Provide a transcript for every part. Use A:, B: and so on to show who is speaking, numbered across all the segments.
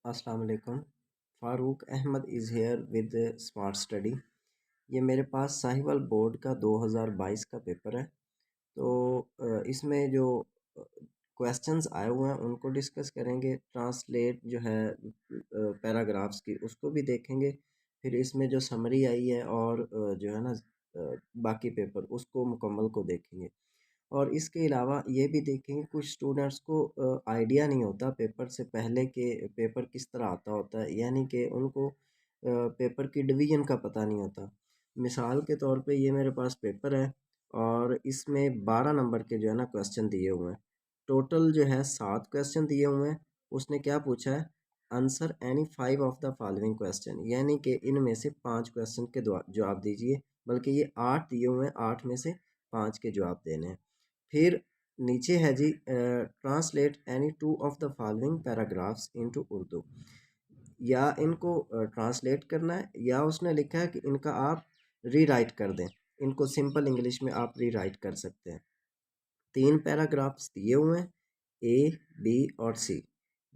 A: अस्सलाम वालेकुम। Farooq Ahmad is here with smart study. ये मेरे पास साहिवाल बोर्ड का 2022 का पेपर है। तो इसमें जो क्वेश्चंस आए हुए हैं उनको डिस्कस करेंगे। ट्रांसलेट जो है पैराग्राफ्स की उसको भी देखेंगे। फिर इसमें जो समरी आई है और जो है ना बाकी पेपर उसको मुकम्मल को देखेंगे। और इसके अलावा ये भी देखेंगे कुछ स्टूडेंट्स को आइडिया नहीं होता पेपर से पहले कि पेपर किस तरह आता होता है, यानी कि उनको पेपर की डिवीज़न का पता नहीं होता। मिसाल के तौर पे ये मेरे पास पेपर है और इसमें 12 नंबर के जो है ना क्वेश्चन दिए हुए हैं। टोटल जो है 7 क्वेश्चन दिए हुए हैं। उसने क्या पूछा है, answer any 5 of the following question, यानी कि इनमें से 5 क्वेश्चन के जवाब दीजिए। बल्कि ये 8 दिए हुए हैं, 8 में से 5 के जवाब देने हैं। फिर नीचे है जी translate any two of the following paragraphs into Urdu, या इनको ट्रांसलेट करना है या उसने लिखा है कि इनका आप रीराइट कर दें। इनको सिंपल इंग्लिश में आप रीराइट कर सकते हैं। 3 पैराग्राफ्स दिए हुए हैं, ए, बी और सी।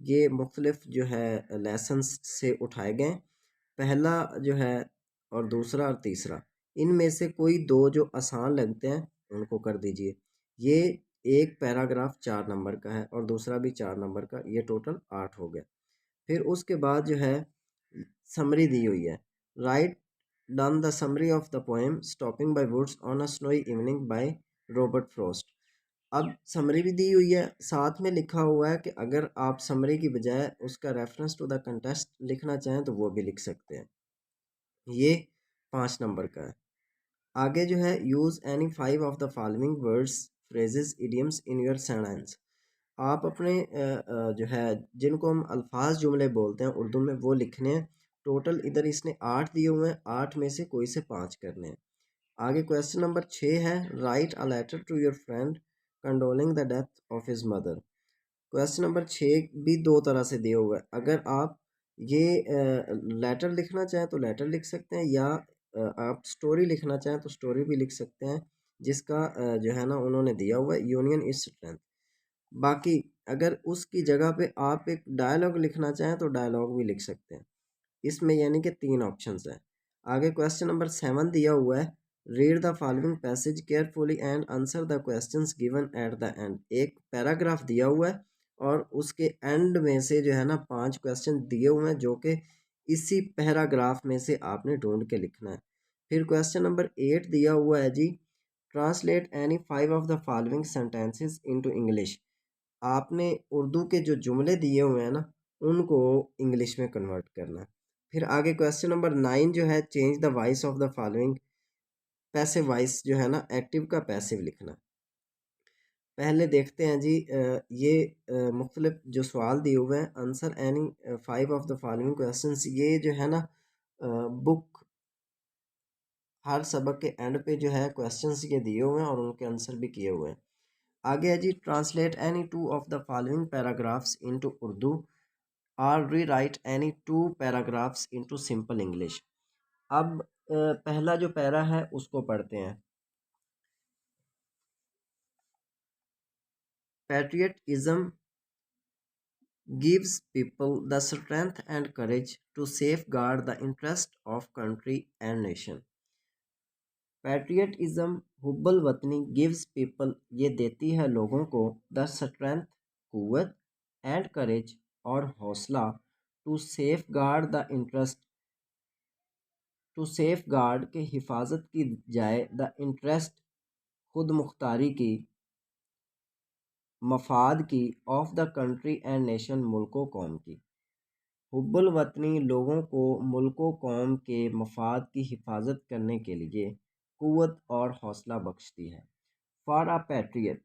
A: ये मुख्तलिफ जो है लेसन्स से उठाए गए। पहला जो है और दूसरा और तीसरा, इनमें से कोई दो जो आसान लगते हैं उनको कर दीजिए। ये एक पैराग्राफ 4 नंबर का है और दूसरा भी 4 नंबर का, ये टोटल 8 हो गया। फिर उसके बाद जो है समरी दी हुई है। Write down the summary of the poem stopping by woods on a snowy evening by Robert Frost. अब समरी भी दी हुई है, साथ में लिखा हुआ है कि अगर आप समरी की बजाय उसका रेफरेंस टू द कंटेस्ट लिखना चाहें तो वो भी लिख सकते हैं। ये 5 नंबर का है। आगे जो है use any 5 of the following words phrases idioms in your sentence. आप अपने जो है जिनको हम अल्फाज जुमले बोलते हैं उर्दू में वो लिखने हैं। टोटल इधर इसने 8 दिए हुए हैं, 8 में से कोई से 5 करने हैं। आगे क्वेश्चन नंबर 6 है, write a letter to your friend condoling the death of his mother. Question number 6 भी दो तरह से दिया हुआ है। अगर आप ये लेटर लिखना चाहें तो लेटर लिख सकते हैं, या आप स्टोरी लिखना चाहें तो स्टोरी भी लिख सकते हैं, जिसका जो है ना उन्होंने दिया हुआ है यूनियन इज स्ट्रेंथ। बाकी अगर उसकी जगह पे आप एक डायलॉग लिखना चाहें तो डायलॉग भी लिख सकते हैं। इसमें यानी कि 3 ऑप्शंस हैं। आगे क्वेश्चन नंबर 7 दिया हुआ है, read the following passage carefully and answer the questions given at the end. एक पैराग्राफ दिया हुआ है और उसके एंड में से जो है ना 5 क्वेश्चन दिए हुए हैं, जो कि इसी पैराग्राफ में से आपने ढूंढ के लिखना है। फिर क्वेश्चन नंबर 8 दिया हुआ है जी, translate any 5 of the following sentences into English. आपने उर्दू के जो जुमले दिए हुए हैं ना उनको इंग्लिश में कन्वर्ट करना है। फिर आगे क्वेश्चन नंबर 9 जो है, change the voice of the following. Passive voice जो है ना एक्टिव का पैसिव लिखना। पहले देखते हैं जी ये मुख्तलिफ जो सवाल दिए हुए हैं, answer any 5 of the following questions. ये जो है ना बुक हर सबक के एंड पे जो है क्वेश्चंस ये दिए हुए हैं और उनके आंसर भी किए हुए हैं। आगे है जी, translate any two of the following paragraphs into Urdu और rewrite any two paragraphs into simple English. अब पहला जो पैरा है उसको पढ़ते हैं। Patriotism gives people the strength and courage to safeguard the interest of country and nation. Patriotism हुब्बुल वतनी गिव्स पीपल, ये देती है लोगों को, द स्ट्रेंथ कुव्वत, एंड करेज और हौसला, to safeguard the interest, to safeguard के हिफाजत की जाए, द इंटरेस्ट खुद मुख्तारी की, मफाद की, of the country and nation मुल्को कौम की। हुब्बुल वतनी लोगों को मुल्को कौम के मफाद की हिफाजत करने के लिए क़ुव्वत और हौसला बख्शती है। फॉर अ पैट्रियट,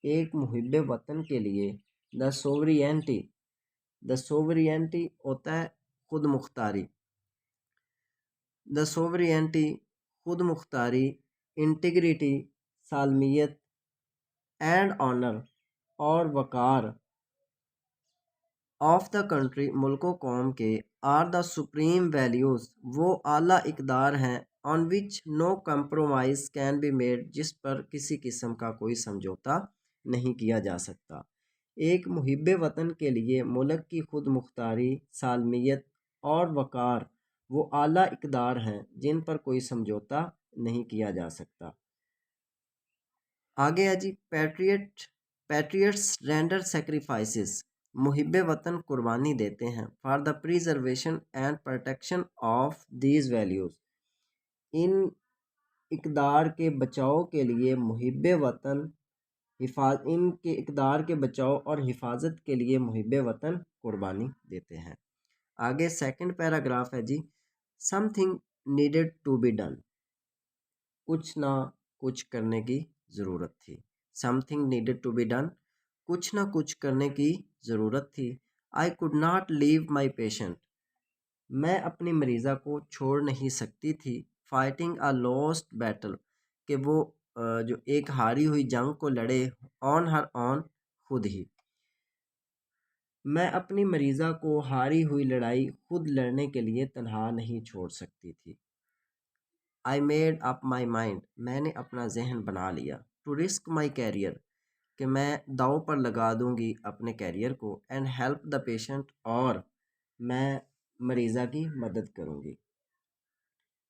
A: एक मुहिब वतन के लिए, द सोवरियंटी, द सोवरियंटी होता है खुद मुख्तारी, द सोवरियंटी खुद मुख्तारी, इंटीग्रिटी सालमियत, एंड ऑनर और वक़ार, ऑफ द कंट्री मुल्को कौम के, आर द सुप्रीम वैल्यूज़ वो आला इक़दार हैं, on which no compromise can be made जिस पर किसी किस्म का कोई समझौता नहीं किया जा सकता। एक मुहिब्बे वतन के लिए मुल्क की खुद मुख्तारी, सालमियत और वक़ार वो आला इक़दार हैं जिन पर कोई समझौता नहीं किया जा सकता। आगे है जी, पैट्रियट्स रेंडर सेक्रीफाइसेस, मुहिब्बे वतन कुर्बानी देते हैं for the preservation and protection of these values, इन इक़दार के बचाव के लिए मुहिब्बे वतन इनके इक़दार के बचाव और हिफाजत के लिए मुहिब्बे वतन कुर्बानी देते हैं। आगे सेकंड पैराग्राफ है जी, something needed to be done, कुछ ना कुछ करने की ज़रूरत थी। Something needed to be done, कुछ ना कुछ करने की ज़रूरत थी। I could not leave my patient, मैं अपनी मरीज़ा को छोड़ नहीं सकती थी। फाइटिंग अ लॉस्ट बैटल, कि वो जो एक हारी हुई जंग को लड़े, ऑन हर ऑन, खुद ही। मैं अपनी मरीज़ा को हारी हुई लड़ाई खुद लड़ने के लिए तन्हा नहीं छोड़ सकती थी। I made up my mind, मैंने अपना जहन बना लिया। टू रिस्क माई कैरियर, कि मैं दांव पर लगा दूंगी अपने कैरियर को। एंड हेल्प द पेशेंट, और मैं मरीज़ा की मदद करूंगी।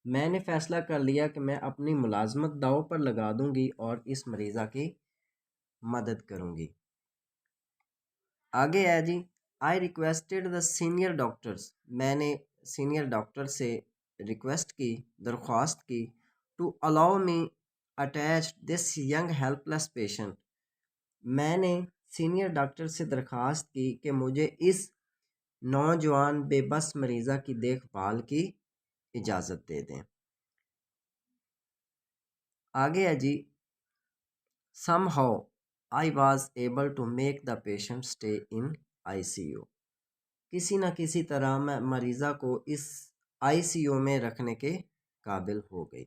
A: मैंने फ़ैसला कर लिया कि मैं अपनी मुलाजमत दांव पर लगा दूंगी और इस मरीज़ा की मदद करूंगी। आगे है जी, I requested the senior doctors, मैंने सीनियर डॉक्टर से रिक्वेस्ट की, दरख्वास्त की। To allow me attach this young helpless patient, मैंने सीनियर डॉक्टर से दरख्वास्त की कि मुझे इस नौजवान बेबस मरीज़ा की देखभाल की इजाज़त दे दें। आगे है जी, somehow I was able to make the patient stay in ICU, किसी न किसी तरह मैं मरीज़ा को इस ICU में रखने के काबिल हो गई।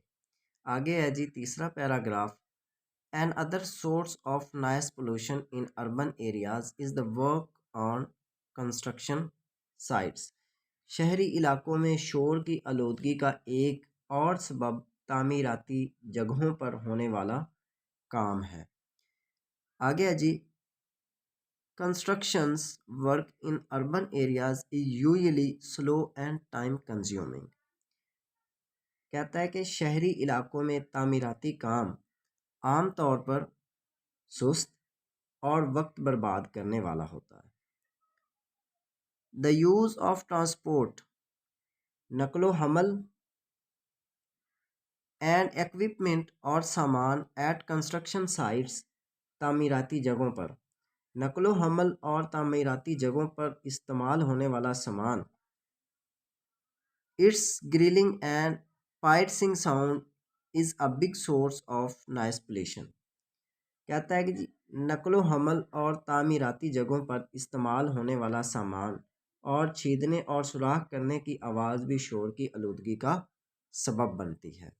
A: आगे है जी तीसरा paragraph, another source of noise pollution in urban areas is the work on construction sites, शहरी इलाकों में शोर की आलूदगी का एक और सबब तामीराती जगहों पर होने वाला काम है। आगे है जी, constructions work in urban areas is usually slow and time consuming, कहता है कि शहरी इलाकों में तामीराती काम आम तौर पर सुस्त और वक्त बर्बाद करने वाला होता है। द यूज़ ऑफ ट्रांसपोर्ट, नकलो हमल एंड इक्विपमेंट और सामान एट कंस्ट्रक्शन साइट्स, तामीराती जगहों पर, नकलो हमल और तामीराती जगहों पर इस्तेमाल होने वाला सामान। Its grilling and piercing sound is a big source of noise pollution, कहता है कि जी नकलो हमल और तामीराती जगहों पर इस्तेमाल होने वाला सामान और छीदने और सुराख करने की आवाज़ भी शोर की आलूदगी का सबब बनती है।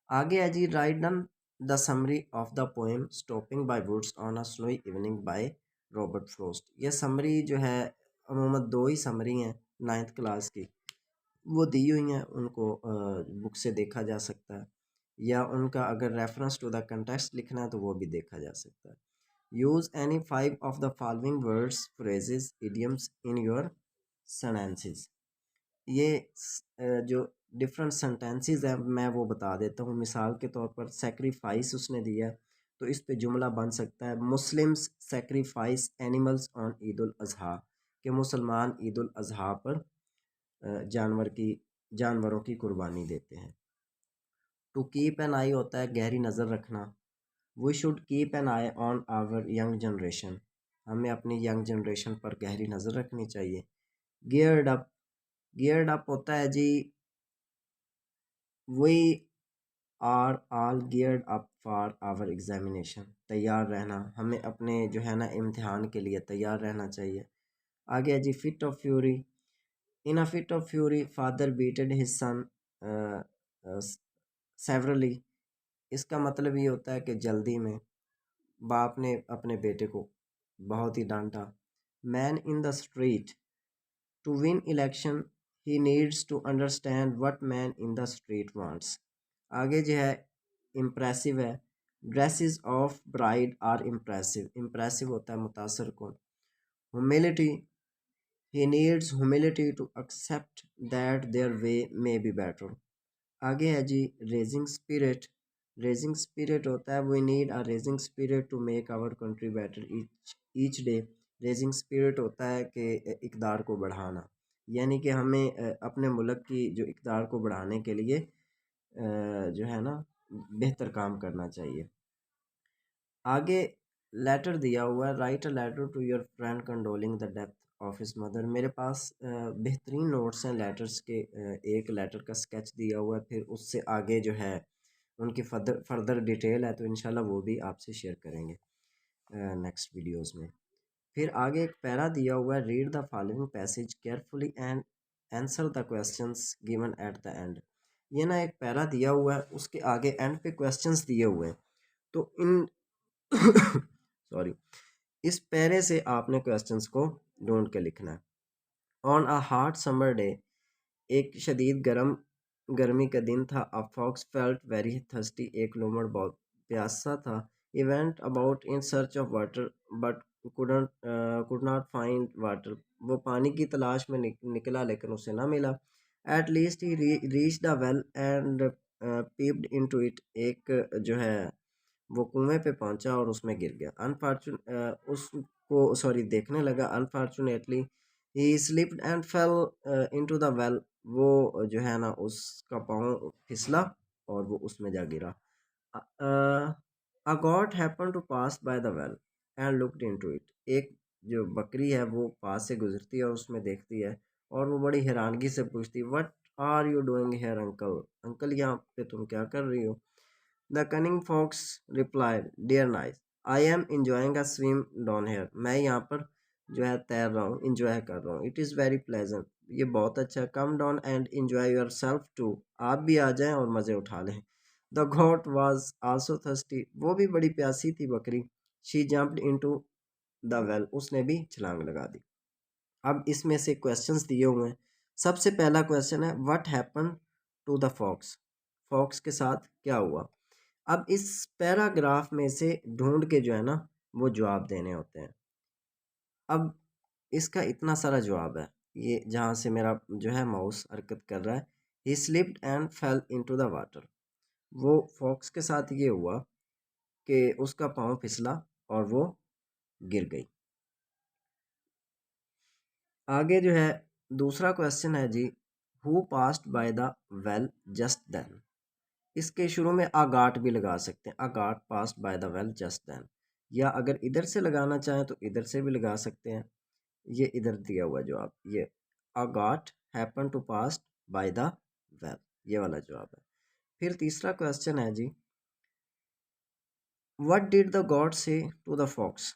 A: आगे है जी, write down the summary of the poem stopping by woods on a snowy evening by Robert Frost. ये समरी जो है, अमूमन दो ही समरी हैं 9th क्लास की, वो दी हुई हैं, उनको बुक से देखा जा सकता है, या उनका अगर रेफरेंस टू द कंटेक्स्ट लिखना है तो वो भी देखा जा सकता है। Use any 5 of the following words, phrases, idioms in your sentences. ये जो डिफरेंट सेंटेंसेस हैं मैं वो बता देता हूँ। मिसाल के तौर पर सेक्रीफाइस उसने दिया है, तो इस पे जुमला बन सकता है, Muslims sacrifice animals on Eid ul Azha, कि मुसलमान ईद उल अज़हा पर जानवरों की कुर्बानी देते हैं। टू कीप एन आई होता है गहरी नज़र रखना। We should keep an eye on our young generation, हमें अपनी यंग जनरेशन पर गहरी नज़र रखनी चाहिए। गियर्ड अप, गियर्ड अप होता है जी, we are all geared up for our examination, तैयार रहना, हमें अपने जो है ना इम्तिहान के लिए तैयार रहना चाहिए। आगे है जी fit of fury, in a fit of fury father beated his son severely, इसका मतलब ये होता है कि जल्दी में बाप ने अपने बेटे को बहुत ही डांटा। Man in the street, to win election he needs to understand what man in the street wants. आगे जो है इम्प्रेसिव है, dresses of bride are impressive, impressive होता है मुतासर कौन। Humility, he needs humility to accept that there way may be better. आगे है जी रेजिंग स्पिरिट, रेजिंग स्पिरिट होता है we need a raising spirit to make our country better each day. Raising spirit होता है कि इक़दार को बढ़ाना, यानी कि हमें अपने मुल्क की जो इक़दार को बढ़ाने के लिए जो है ना बेहतर काम करना चाहिए। आगे लेटर दिया हुआ है, write a letter to your friend condoling the death of his mother. मेरे पास बेहतरीन नोट्स हैं लेटर्स के, एक लेटर का स्केच दिया हुआ है, फिर उससे आगे जो है उनकी फर्दर डिटेल है, तो इंशाल्लाह वो भी आपसे शेयर करेंगे नेक्स्ट वीडियोस में। फिर आगे एक पैरा दिया हुआ है, read the following passage carefully and answer the questions given at the end. ये ना एक पैरा दिया हुआ है, उसके आगे एंड पे क्वेश्चंस दिए हुए हैं, तो इन सॉरी, इस पैरे से आपने क्वेश्चंस को ढूंढ के लिखना है। On a hot summer day, एक शदीद गर्मी का दिन था। A fox felt very thirsty, एक लोमड़ बहुत प्यासा था। He went about in search of water but could not find water, वो पानी की तलाश में निकला लेकिन उसे ना मिला। At least he reach the well and peeped into it, एक जो है वो कुएं पे पहुंचा और उसमें गिर गया। उसको सॉरी देखने लगा। Unfortunately he slipped and fail into the well, वो जो है ना उसका पाँव फिसला और वो उसमें जा गिरा। A goat happen to pass by the well and looked into it, एक जो बकरी है वो पास से गुजरती है और उसमें देखती है और वो बड़ी हैरानगी से पूछती, what are you doing here uncle, uncle यहाँ पे तुम क्या कर रही हो। The cunning fox replied, "Dear nice, I am enjoying a swim down here." मैं यहाँ पर जो है तैर रहा हूँ, enjoy कर रहा हूँ। It is very pleasant. ये बहुत अच्छा है। Come down and enjoy yourself too. आप भी आ जाएं और मज़े उठा लें। The goat was also thirsty. वो भी बड़ी प्यासी थी बकरी। She jumped into the well. उसने भी छलांग लगा दी। अब इसमें से क्वेश्चंस दिए हुए हैं। सबसे पहला क्वेश्चन है, what happen to the fox, fox के साथ क्या हुआ। अब इस पैराग्राफ में से ढूंढ के जो है ना वो जवाब देने होते हैं। अब इसका इतना सारा जवाब है, ये जहाँ से मेरा जो है माउस हरकत कर रहा है। ही slipped and fail into the water, वो फॉक्स के साथ ये हुआ कि उसका पाँव फिसला और वो गिर गई। आगे जो है दूसरा क्वेश्चन है जी, who passed by the well just then. इसके शुरू में आगाट भी लगा सकते हैं, a goat passed by the well just then, या अगर इधर से लगाना चाहें तो इधर से भी लगा सकते हैं। ये इधर दिया हुआ जवाब, ये a goat happen to pass by the well, ये वाला जवाब है। फिर तीसरा क्वेश्चन है जी, what did the goat say to the fox,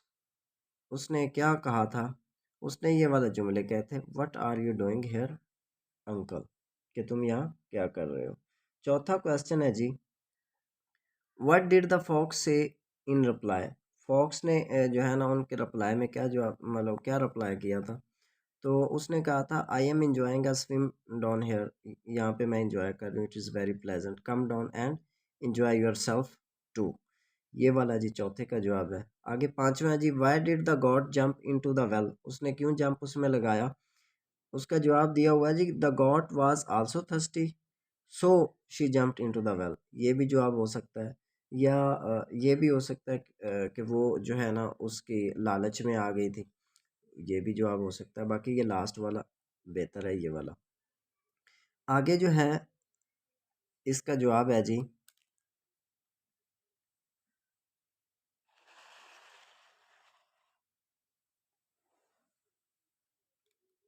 A: उसने क्या कहा था। उसने ये वाला जुमले कहे थे, what are you doing here uncle, कि तुम यहाँ क्या कर रहे हो। चौथा क्वेश्चन है जी, व्हाट डिड द फॉक्स से इन रिप्लाई, फॉक्स ने जो है ना उनके रिप्लाई में क्या जवाब, मतलब क्या रिप्लाई किया था। तो उसने कहा था, I am enjoying a swim down here, यहाँ पे मैं इंजॉय कर रही हूँ, it is very pleasant, come down and enjoy yourself too, ये वाला जी चौथे का जवाब है। आगे पांचवा है जी, why did the goat jump into the well, उसने क्यों जंप उसमें लगाया। उसका जवाब दिया हुआ है जी, the goat was also thirsty so she jumped into the well, ये भी जवाब हो सकता है। या ये भी हो सकता है कि वो जो है ना उसकी लालच में आ गई थी, ये भी जवाब हो सकता है। बाकी ये लास्ट वाला बेहतर है, ये वाला। आगे जो है इसका जवाब है जी,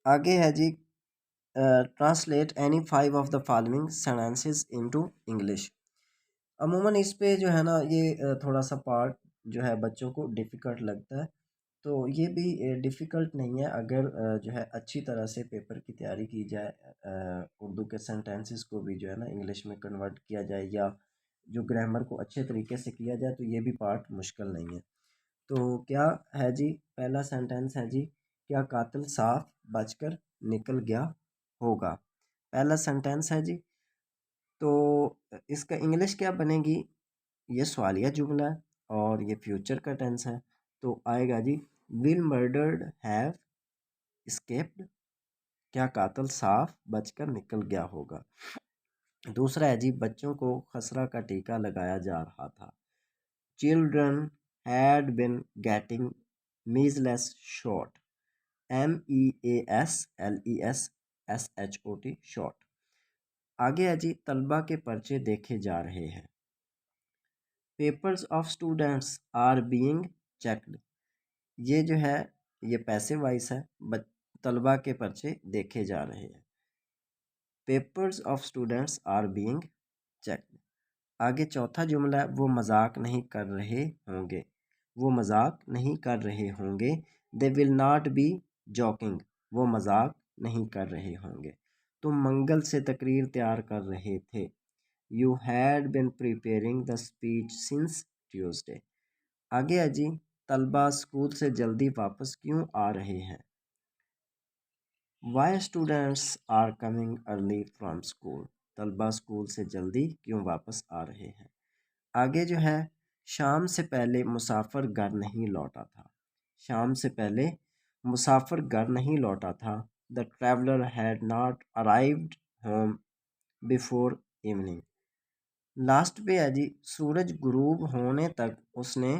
A: आगे है जी, translate any five of the following sentences into English. अमूमन इस पे जो है ना ये थोड़ा सा पार्ट जो है बच्चों को डिफ़िकल्ट लगता है, तो ये भी डिफ़िकल्ट नहीं है अगर जो है अच्छी तरह से पेपर की तैयारी की जाए, उर्दू के सेंटेंसेस को भी जो है ना इंग्लिश में कन्वर्ट किया जाए, या जो ग्रामर को अच्छे तरीके से किया जाए, तो ये भी पार्ट मुश्किल नहीं है। तो क्या है जी, पहला सेंटेंस है जी, क्या कातिल साफ बचकर निकल गया होगा, पहला सेंटेंस है जी। तो इसका इंग्लिश क्या बनेगी, ये सवालिया जुमला है और ये फ्यूचर का टेंस है, तो आएगा जी विल मर्डर्ड हैव स्केप्ड, क्या कातिल साफ बचकर निकल गया होगा। दूसरा है जी बच्चों को खसरा का टीका लगाया जा रहा था। Children had been getting measles shot, MEASLESSHOT shot. आगे है जी तलबा के पर्चे देखे जा रहे हैं। Papers of students are being checked, ये जो है ये पैसिव वॉइस है, तलबा के पर्चे देखे जा रहे हैं। Papers of students are being checked. आगे चौथा जुमला है वो मजाक नहीं कर रहे होंगे, वो मजाक नहीं कर रहे होंगे। They will not be joking, वो मजाक नहीं कर रहे होंगे। तुम मंगल से तकरीर तैयार कर रहे थे। You had been preparing the speech since Tuesday. आगे है जी तलबा स्कूल से जल्दी वापस क्यों आ रहे हैं। Why students are coming early from school, तलबा स्कूल से जल्दी क्यों वापस आ रहे हैं। आगे जो है शाम से पहले मुसाफिर घर नहीं लौटा था, शाम से पहले मुसाफिर घर नहीं लौटा था। The traveller had not arrived home before evening. Last पे है जी सूरज गुरूब होने तक उसने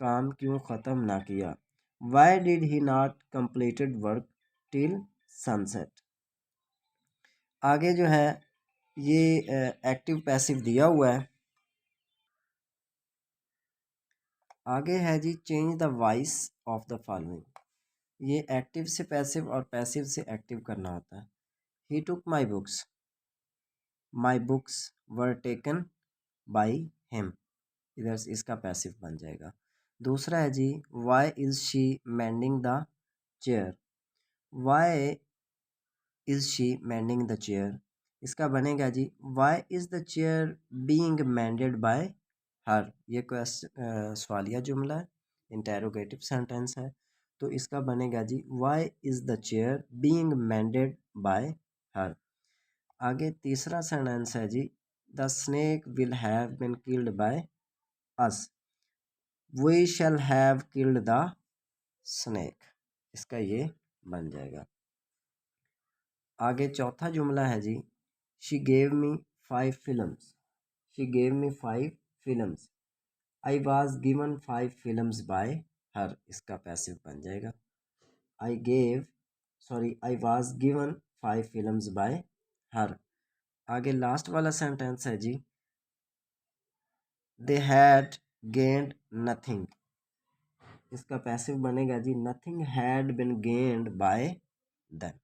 A: काम क्यों ख़त्म ना किया। Why did he not completed work till sunset. आगे जो है ये एक्टिव पैसिव दिया हुआ है। आगे है जी change the voice of the following, ये एक्टिव से पैसिव और पैसिव से एक्टिव करना होता है। He took my books were taken by him, इधर से इसका पैसिव बन जाएगा। दूसरा है जी why is she mending the chair, why is she mending the chair, इसका बनेगा जी why is the chair being mended by her. ये सवालिया जुमला है, इंटेरोगेटिव सेंटेंस है, तो इसका बनेगा जी why is the chair being mended by her. आगे तीसरा सेंटेंस है जी the snake will have been killed by us, we shall have killed the snake, इसका ये बन जाएगा। आगे चौथा जुमला है जी she gave me 5 films, she gave me 5 films, I was given 5 films by her, इसका पैसिव बन जाएगा। I was given 5 films by her. आगे लास्ट वाला सेंटेंस है जी दे हैड गेन्ड नथिंग, इसका पैसिव बनेगा जी nothing had been gained by them,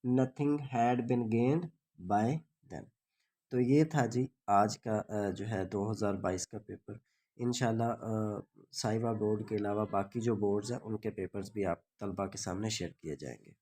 A: nothing had been gained by them. तो ये था जी आज का जो है 2022 का पेपर। इंशाल्लाह साहिबा बोर्ड के अलावा बाकी जो बोर्ड्स हैं उनके पेपर्स भी आप तलबा के सामने शेयर किए जाएंगे।